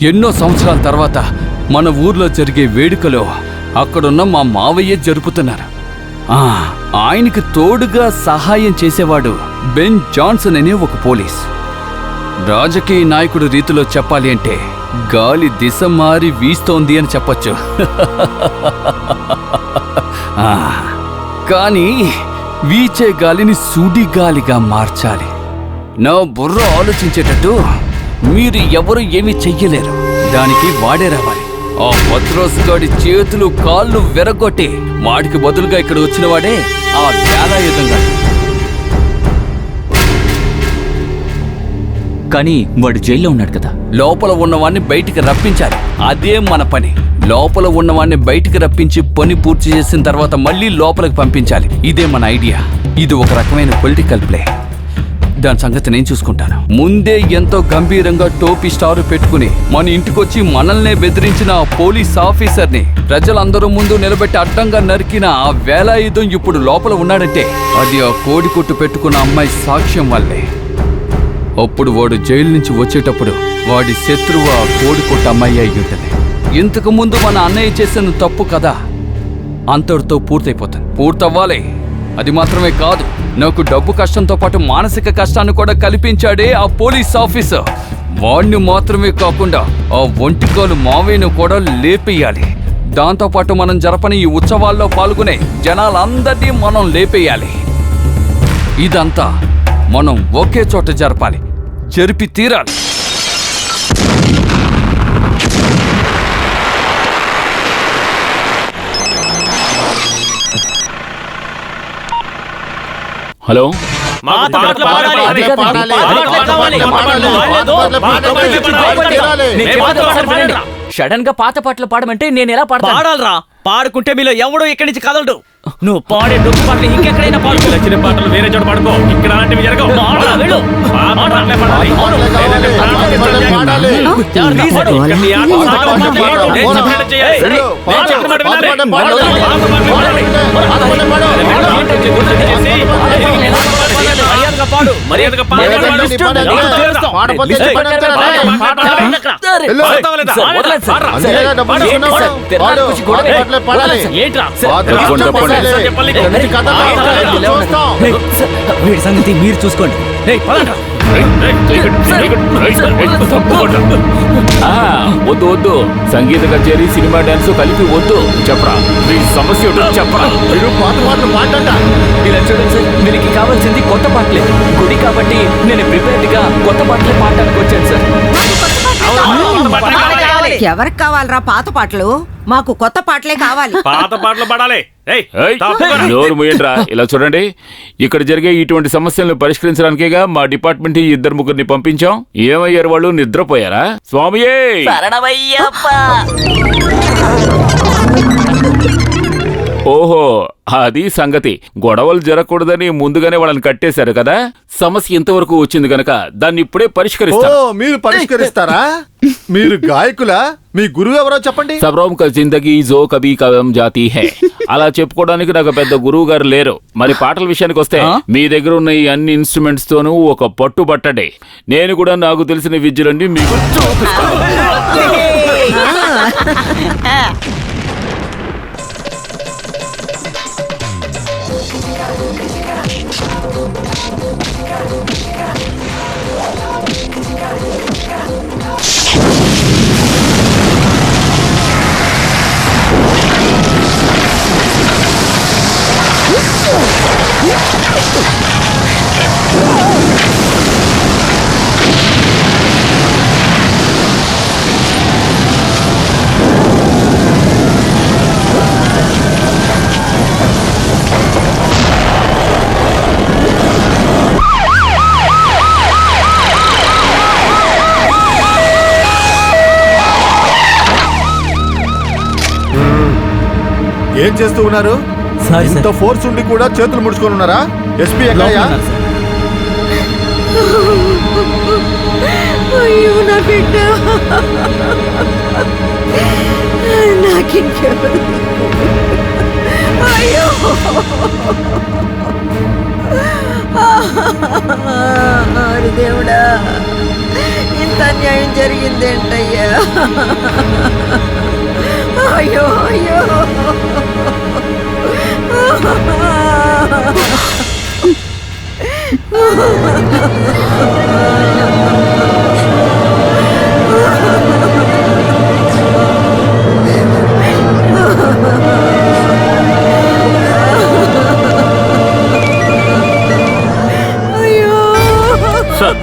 ఎన్నో సంవత్సరాల తర్వాత మన ఊర్లో జరిగే వేడుకలో అక్కడున్న మా మావయ్య జరుపుతున్నారు. ఆయనకి తోడుగా సహాయం చేసేవాడు బెన్ జాన్సన్ అనే ఒక పోలీస్. రాజకీయ నాయకుడు రీతిలో చెప్పాలి అంటే గాలి దిశ మారి వీస్తోంది అని చెప్పచ్చు. కానీ వీచే గాలిని సుడిగాలిగా మార్చాలి. నా బుర్ర ఆలోచించేటట్టు మీరు ఎవరు ఏమీ చెయ్యలేరు. దానికి వాడే రావాలి. ఆ పత్రోస్ గాడి చేతులు కాళ్ళు విరగొట్టి వాడికి బదులుగా ఇక్కడ వచ్చిన వాడే ఆ వేలాయుధంగా. కానీ వాడు జైల్లో ఉన్నాడు కదా. లోపల ఉన్నవాడిని బయటికి రప్పించాలి. అదే మన పని. లోపల ఉన్నవాడిని బయటికి రప్పించి పని పూర్తి చేసిన తర్వాత మళ్ళీ లోపలికి పంపించాలి. ఇదే మన ఐడియా. ఇది ఒక రకమైన పొలిటికల్ ప్లే. దాని సంగతి నేను చూసుకుంటాను. ముందే ఎంతో గంభీరంగా టోపీ స్టారు పెట్టుకుని మన ఇంటికొచ్చి మనల్నే బెదిరించిన ఆ పోలీస్ ఆఫీసర్ని ప్రజలందరూ ముందు నిలబెట్టి అడ్డంగా నరికిన ఆ వేలాయుధం ఇప్పుడు లోపల ఉన్నాడంటే అది ఆ కోడికొట్టు పెట్టుకున్న అమ్మాయి సాక్ష్యం వల్లే. అప్పుడు వాడు జైలు నుంచి వచ్చేటప్పుడు వాడి శత్రువు ఆ కోడికొట్టు అమ్మాయి అయి ఉంటుంది. ఇంతకు ముందు మన అన్నయ్య చేసిన తప్పు కదా, అంతటితో పూర్తయిపోతుంది. పూర్తవ్వాలి. అది మాత్రమే కాదు, నాకు డబ్బు కష్టంతో పాటు మానసిక కష్టాన్ని కూడా కల్పించాడే ఆ పోలీస్ ఆఫీసర్. వాణ్ణి మాత్రమే కాకుండా ఆ ఒంటికాలు మావయ్యను కూడా లేపేయాలి. దాంతోపాటు మనం జరపని ఈ ఉత్సవాల్లో పాల్గొనే జనాలందరినీ మనం లేపేయాలి. ఇదంతా మనం ఒకే చోట జరపాలి. జరిపి తీరాలి. హలో, సడన్ గా పాత పాటలు పాడమంటే నేను ఎలా పాడాలరా? పాడుకుంటే మీలో ఎవడో ఇక్కడి నుంచి కదలడు. నువ్వు పాడే డొక్కు పాటలు ఇంకెక్కడైనా పాడు. నచ్చిన పాటలు వేరే చోట పాడుకో. ఇక్కడ అలాంటివి జరగవు. వీడి సంగతి మీరు చూసుకోండి. వద్దు వద్దు, సంగీత కచేరీ సినిమా డాన్స్ కలిపి వద్దు. చెప్పరా మీ సమస్య చెప్పరా? మీరు పాత పాటలు పాడంట. ఇలా చూడండి సార్, దీనికి కావాల్సింది కొత్త పాటలే. గుడి కాబట్టి నేను ప్రిపేర్డ్ గా కొత్త పాటలే పాడడానికి వచ్చాను సార్. ఎవరికి కావాలరా పాత పాటలు? మాకు కొత్త పాటలే కావాలి. పాత పాటలు పాడాలి. నోరు మూయండిరా. ఇలా చూడండి, ఇక్కడ జరిగే ఇటువంటి సమస్యలను పరిష్కరించడానికేగా మా డిపార్ట్మెంట్ 2-3 పంపించాం. ఏమయ్యారు వాళ్ళు? నిద్రపోయారా? స్వామియే ఓహో, అది సంగతి. గొడవలు జరగకూడదని ముందుగానే వాళ్ళని కట్టేశారు కదా. సమస్య ఇంతవరకు వచ్చింది గనక దాన్ని ఇప్పుడే పరిష్కరిస్తారు. మీరు పరిష్కరిస్తారా? మీరు గాయకులా? మీ గురువు ఎవరో చెప్పండి. సబ్రోం కా జిందగీ జో కభీ కవం జాతీ హై. అలా చెప్పుకోవడానికి నాకు పెద్ద గురువు గారు లేరు. మరి పాటల విషయానికి వస్తే మీ దగ్గర ఉన్న ఈ అన్ని ఇన్స్ట్రుమెంట్స్ తోనూ ఒక పట్టుబట్టడే. నేను కూడా నాకు తెలిసిన విద్యలన్నీ మీకు చూపిస్తాను. ఏం చేస్తూ ఉన్నారు? ఇంత ఫోర్స్ ఉండి కూడా చేతులు ముడుచుకొని ఉన్నారా? ఎస్పీ ఎక్కడయ్యా? అయ్యో నా బిడ్డ, నాకింకెవరు? అయ్యో దేవుడా, అన్యాయం జరిగిందేంటయ్యా? అయ్యో అయ్యో. Sir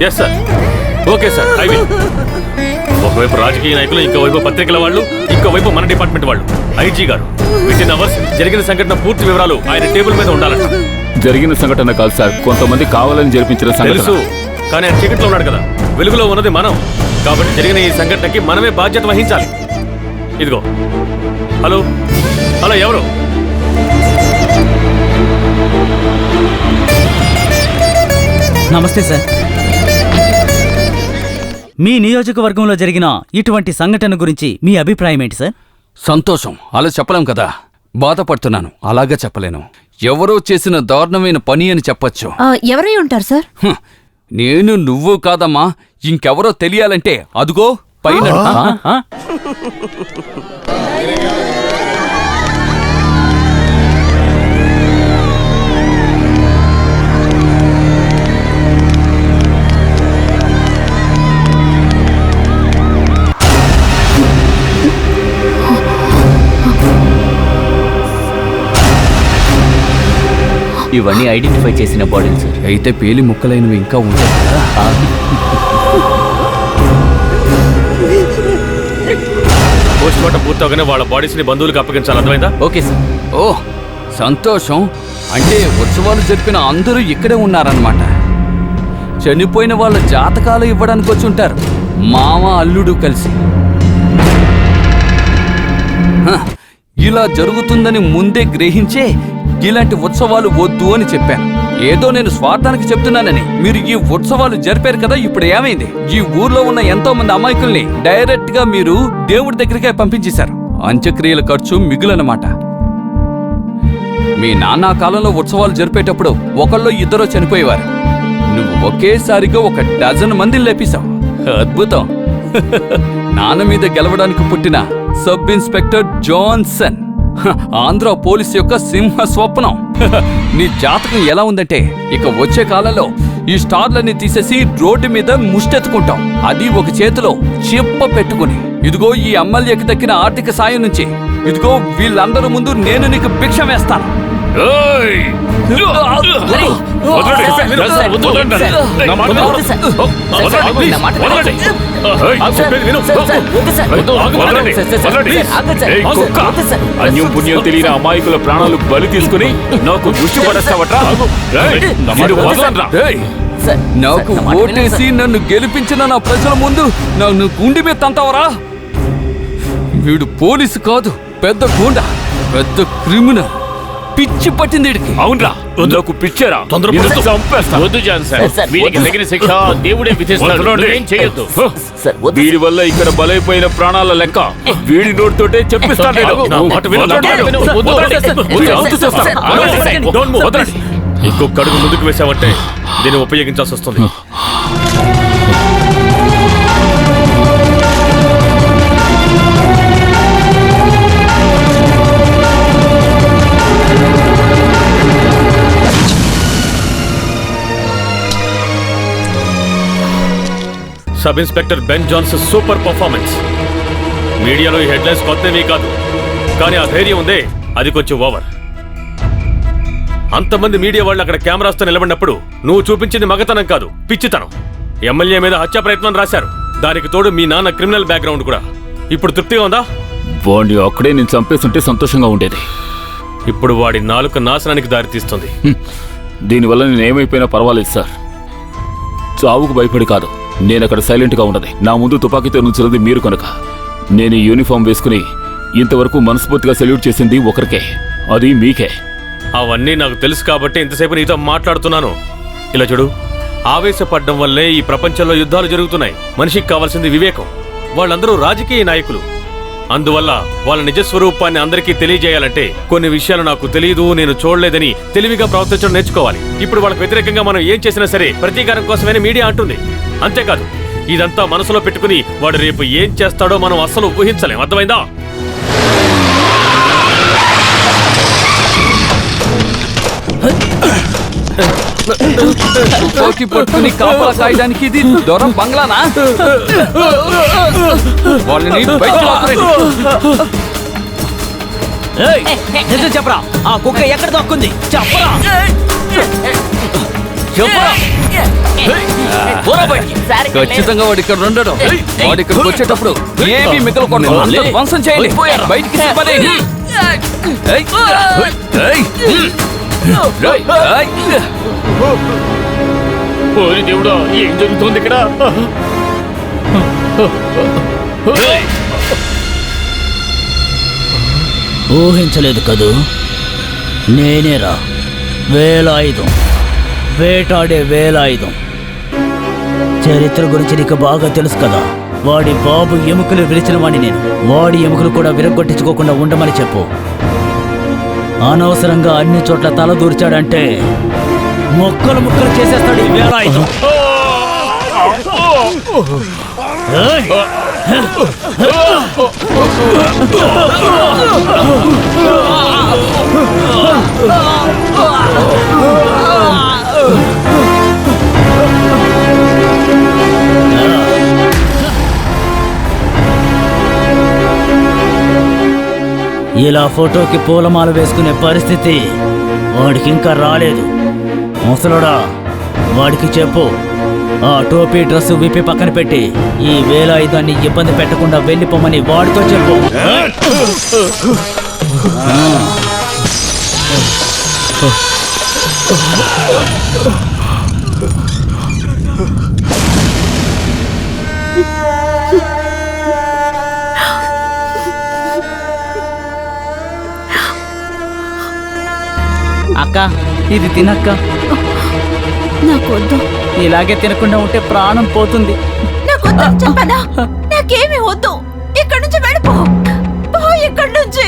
yes sir okay sir I will. ఒకవైపు రాజకీయ నాయకులు, ఇంకోవైపు పత్రికల వాళ్ళు, ఇంకోవైపు మన డిపార్ట్మెంట్ వాళ్ళు. ఐజీ గారు విత్ ఇన్ అవర్స్ జరిగిన సంఘటన పూర్తి వివరాలు ఆయన టేబుల్ మీద ఉండాలంట. జరిగిన సంఘటన కాదు సార్, కొంతమంది కావాలని జరిపించిన తెలుసు, సంఘటన. కానీ ఆయన చీకట్లో ఉన్నాడు కదా, వెలుగులో ఉన్నది మనం. కాబట్టి జరిగిన ఈ సంఘటనకి మనమే బాధ్యత వహించాలి. ఇదిగో. హలో హలో, ఎవరు? నమస్తే సార్. మీ నియోజకవర్గంలో జరిగిన ఇటువంటి సంఘటన గురించి మీ అభిప్రాయం ఏంటి సార్? సంతోషం, అలా చెప్పలేం కదా. బాధపడుతున్నాను, అలాగా చెప్పలేను. ఎవరో చేసిన దారుణమైన పని అని చెప్పొచ్చు. ఎవరై ఉంటారు సార్? నేను నువ్వు కాదమ్మా, ఇంకెవరో తెలియాలంటే అదుగో పైన. ఇవన్నీ ఐడెంటిఫై చేసిన బాడీలు సార్. అయితే పేలి ముక్కలైనవి ఇంకా ఉంటాయి కదా. పోస్ట్ మార్టం పూర్తవగానే వాళ్ళ బాడీస్ ని బంధువులకు అప్పగించాలి, అర్థమైందా? Okay sir. ఓ సంతోషం. అంటే ఉత్సవాలు జరిపిన అందరూ ఇక్కడే ఉన్నారన్నమాట. చనిపోయిన వాళ్ళ జాతకాలు ఇవ్వడానికి వచ్చి ఉంటారు, మామ అల్లుడు కలిసి. ఇలా జరుగుతుందని ముందే గ్రహించే ఇలాంటి ఉత్సవాలు వద్దు అని చెప్పాను. ఏదో నేను స్వార్థానికి చెప్తున్నానని మీరు ఈ ఉత్సవాలు జరిపారు కదా. ఇప్పుడు ఏమైంది? ఈ ఊర్లో ఉన్న ఎంతో మంది అమాయకుల్ని డైరెక్ట్ గా మీరు దేవుడి దగ్గరికే పంపించేశారు. అంత్యక్రియల ఖర్చు మిగులన్నమాట. మీ నాన్న కాలంలో ఉత్సవాలు జరిపేటప్పుడు ఒకళ్ళో ఇద్దరో చనిపోయేవారు. నువ్వు ఒకేసారిగా 1 డజన్ మందిని లేపేశావు. అద్భుతం. నాన్న మీద గెలవడానికి పుట్టిన sub inspector Johnson, Andhra police యొక్క సింహ స్వప్నం. నీ జాతకం ఎలా ఉందంటే ఇక వచ్చే కాలంలో ఈ స్టార్లన్నీ తీసేసి రోడ్డు మీద ముష్టెత్తుకుంటాం, అది ఒక చేతిలో చిప్ప పెట్టుకుని. ఇదిగో ఈ ఎమ్మెల్యేకి దక్కిన ఆర్థిక సాయం నుంచి ఇదిగో వీళ్ళందరూ ముందు నేను నీకు భిక్ష వేస్తాను. అన్యం పుణ్యం తెలియని అమాయకుల ప్రాణాలు బలి తీసుకుని నాకు దృష్టి పడేస్తావట్రా? నాకు ఓటేసి నన్ను గెలిపించిన నా ప్రజల ముందు నన్ను గుండె మీద తంతావరా? వీడు పోలీసు కాదు, పెద్ద గూండా, పెద్ద క్రిమినల్. పిచ్చి పట్టింది వీడికి. అవునరా, నాకు పిచ్చారా? దేవుడే వీడి వల్ల ఇక్కడ బలైపోయిన ప్రాణాల లెక్క వీడి నోటితోటే చెప్పిస్తాను. ఇంకొక అడుగు ముందుకు వేసావంటే దీన్ని ఉపయోగించాల్సి వస్తుంది. Sub inspector Ben Johns super performance. మీడియాలో ఈ హెడ్లైన్స్ కొత్తవి కాదు, కానీ ఆ ధైర్యం ఉందే అది కొంచెం ఓవర్. అంతమంది మీడియా వాళ్ళు అక్కడ కెమెరాస్తో నిలబడినప్పుడు నువ్వు చూపించింది మగతనం కాదు, పిచ్చితనం. ఎమ్మెల్యే మీద హత్యా ప్రయత్నం రాశారు, దానికి తోడు మీ నాన్న క్రిమినల్ బ్యాక్గ్రౌండ్ కూడా. ఇప్పుడు తృప్తిగా ఉందా? వాడిని అక్కడే నేను చంపేస్తుంటే సంతోషంగా ఉండేది. ఇప్పుడు వాడి నాలుక నాశనానికి దారితీస్తుంది. దీనివల్ల నేను ఏమైపోయినా పర్వాలేదు సార్. చావుకు భయపడి కాదు, నేను అక్కడ సైలెంట్గా ఉన్నది. నా ముందు తుపాకీతో నుంచినది మీరు కనుక. నేను ఈ యూనిఫామ్ వేసుకుని ఇంతవరకు మనస్ఫూర్తిగా సెల్యూట్ చేసింది ఒకరికే, అది మీకే. అవన్నీ నాకు తెలుసు కాబట్టి ఇంతసేపు నీతో మాట్లాడుతున్నాను. ఇలా చూడు, ఆవేశపడ్డం వల్లే ఈ ప్రపంచంలో యుద్ధాలు జరుగుతున్నాయి. మనిషికి కావాల్సింది వివేకం. వాళ్ళందరూ రాజకీయ నాయకులు, అందువల్ల వాళ్ళ నిజస్వరూపాన్ని అందరికీ తెలియజేయాలంటే కొన్ని విషయాలు నాకు తెలియదు, నేను చూడలేదని తెలివిగా ప్రవర్తించడం నేర్చుకోవాలి. ఇప్పుడు వాళ్ళకి వ్యతిరేకంగా మనం ఏం చేసినా సరే ప్రతీకారం కోసమని మీడియా అంటుంది. అంతేకాదు, ఇదంతా మనసులో పెట్టుకుని వాడు రేపు ఏం చేస్తాడో మనం అస్సలు ఊహించలేం. అర్థమైందా? తుపాకీ పట్టుకుని కాపలా కాయడానికి ఇది దొర బంగ్లానా? వాళ్ళని బయటకు లాక్కురండి. ఏయ్, నిజం చెప్పరా, ఆ కుక్క ఎక్కడ దొక్కుంది? చెప్పరా చెప్పరా. పోరా బయటికి. ఖచ్చితంగా వాడు ఇక్కడ ఉండడు. వాడు ఇక్కడికి వచ్చేటప్పుడు ఏమీ మిగలకూడదు. అంతా ధ్వంసం చేయాలి. బయటికి సిద్ధపడేయండి. ఏయ్, ఏయ్, రేయ్, ఏయ్. ఓరి దేవుడా, ఏం జరుగుతోంది ఇక్కడ? ఊహించలేదు కదూ, నేనేరా వేలాయుధం, వేటాడే వేలాయుధం. చరిత్ర గురించి నీకు బాగా తెలుసు కదా. వాడి బాబు ఎముకలు విరిచిన వాడిని నేను. వాడి ఎముకలు కూడా విరగొట్టించుకోకుండా ఉండమని చెప్పు. అనవసరంగా అన్ని చోట్ల తల దూర్చాడంటే ముక్కలు ముక్కలు చేసేస్తాడు ఈ వేలాయుధం. ఇలా ఫోటోకి పూలమాల వేసుకునే పరిస్థితి వాడికి ఇంకా రాలేదు. ముసలోడా, వాడికి చెప్పు, ఆ టోపీ డ్రెస్సు విప్పి పక్కన పెట్టి ఈ వేలాయుధాన్ని ఇబ్బంది పెట్టకుండా వెళ్ళిపోమని వాడితో చెప్పు. అక్క, ఇది తినక్క. నాకొద్దు. ఇలాగే తినకుండా ఉంటే ప్రాణం పోతుంది. నాకొద్దు చెప్పనా? నాకేమీ వద్దు. ఇక్కడి నుంచి వెళ్ళిపో. పో ఇక్కడి నుంచి.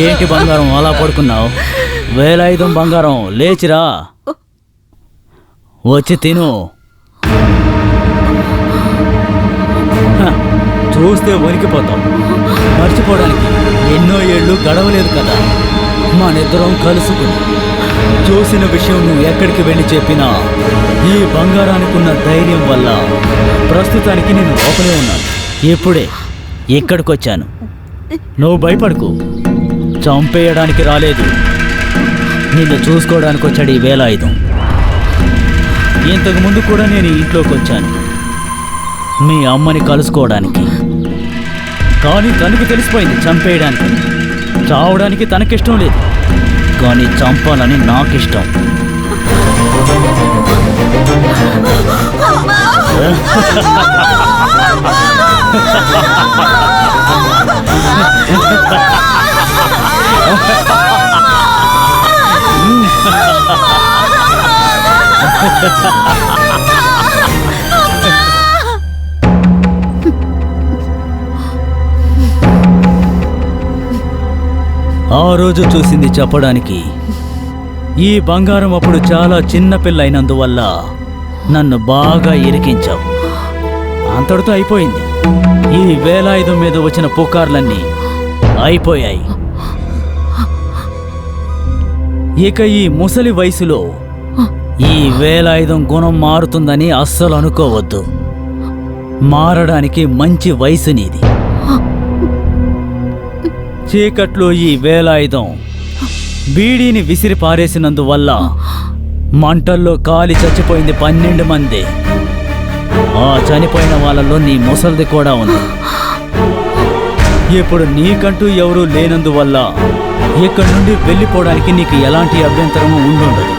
ఏంటి బంగారం అలా పడుకున్నావు? వేలాయుధం బంగారం, లేచిరా, వచ్చి తిను. చూస్తే వణికిపోతాం. మర్చిపోవడానికి ఎన్నో ఏళ్ళు గడవలేదు కదా. మనిద్దరం కలుసుకుని చూసిన విషయం నువ్వు ఎక్కడికి వెళ్ళి చెప్పినా ఈ బంగారానికి ఉన్న ధైర్యం వల్ల ప్రస్తుతానికి నేను లోపలే ఉన్నాను. ఇప్పుడే ఇక్కడికి వచ్చాను. నువ్వు భయపడకు, చంపేయడానికి రాలేదు. నిన్ను చూసుకోవడానికి వచ్చాడు ఈ వేలాయుధం. ఇంతకు ముందు కూడా నేను ఇంట్లోకి వచ్చాను మీ అమ్మని కలుసుకోవడానికి. కానీ తనకు తెలిసిపోయింది చంపేయడానికి. చావడానికి తనకిష్టం లేదు, కానీ చంపాలని నాకిష్టం. ఆ రోజు చూసింది చెప్పడానికి, ఈ బంగారం అప్పుడు చాలా చిన్న పిల్ల అయినందువల్ల నన్ను బాగా ఇరికించావు. అంతటితో అయిపోయింది. ఈ వేలాయుధం మీద వచ్చిన పుకార్లన్నీ అయిపోయాయి. ఇక ఈ ముసలి వయసులో ఈ వేలాయుధం గుణం మారుతుందని అస్సలు అనుకోవద్దు. మారడానికి మంచి వయసు నీది. చీకట్లో ఈ వేలాయుధం బీడీని విసిరి పారేసినందువల్ల మంటల్లో కాలి చచ్చిపోయింది 12 మంది. ఆ చనిపోయిన వాళ్ళలో నీ ముసలిది కూడా ఉంది. ఇప్పుడు నీకంటూ ఎవరూ లేనందువల్ల ఇక్కడి నుండి వెళ్ళిపోవడానికి నీకు ఎలాంటి అభ్యంతరము ఉండుండదు.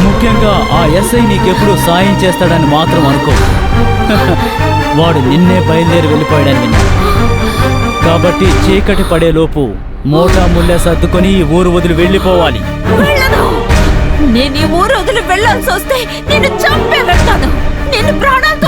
ముఖ్యంగా ఆ ఎస్ఐ నీకెప్పుడు సాయం చేస్తాడని మాత్రం అనుకో. వాడు నిన్నే బయలుదేరి వెళ్ళిపోయాడని విన్నాను. కాబట్టి చీకటి పడేలోపు మోటా ముల్లె సర్దుకొని ఈ ఊరు వదిలి వెళ్ళిపోవాలి. నేను ఈ ఊరు వదిలి వెళ్ళాల్సి వస్తే నేను చంపే వెళ్తాను. నేను ప్రాణాలతో